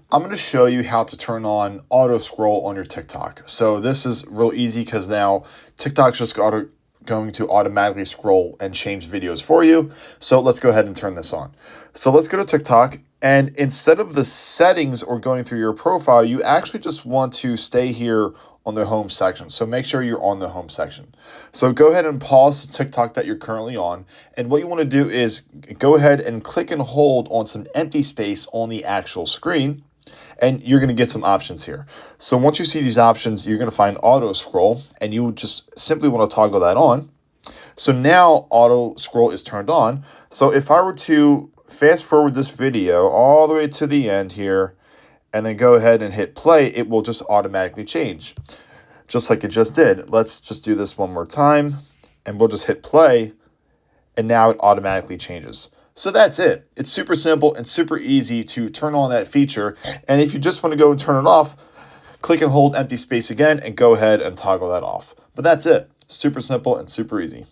I'm going to show you how to turn on auto scroll on your TikTok. So this is real easy because now TikTok's just going to automatically scroll and change videos for you. So let's go ahead and turn this on. So let's go to TikTok, and instead of the settings or going through your profile, you actually just want to stay here on the home section. So make sure you're on the home section. So go ahead and pause the TikTok that you're currently on. And what you want to do is go ahead and click and hold on some empty space on the actual screen. And you're going to get some options here. So once you see these options, you're going to find auto scroll, and you just simply want to toggle that on. So now auto scroll is turned on. So if I were to fast forward this video all the way to the end here, and then go ahead and hit play, it will just automatically change, just like it just did. Let's just do this one more time, and we'll just hit play, and now it automatically changes. So that's it. It's super simple and super easy to turn on that feature. And if you just want to go and turn it off, click and hold empty space again and go ahead and toggle that off. But that's it. Super simple and super easy.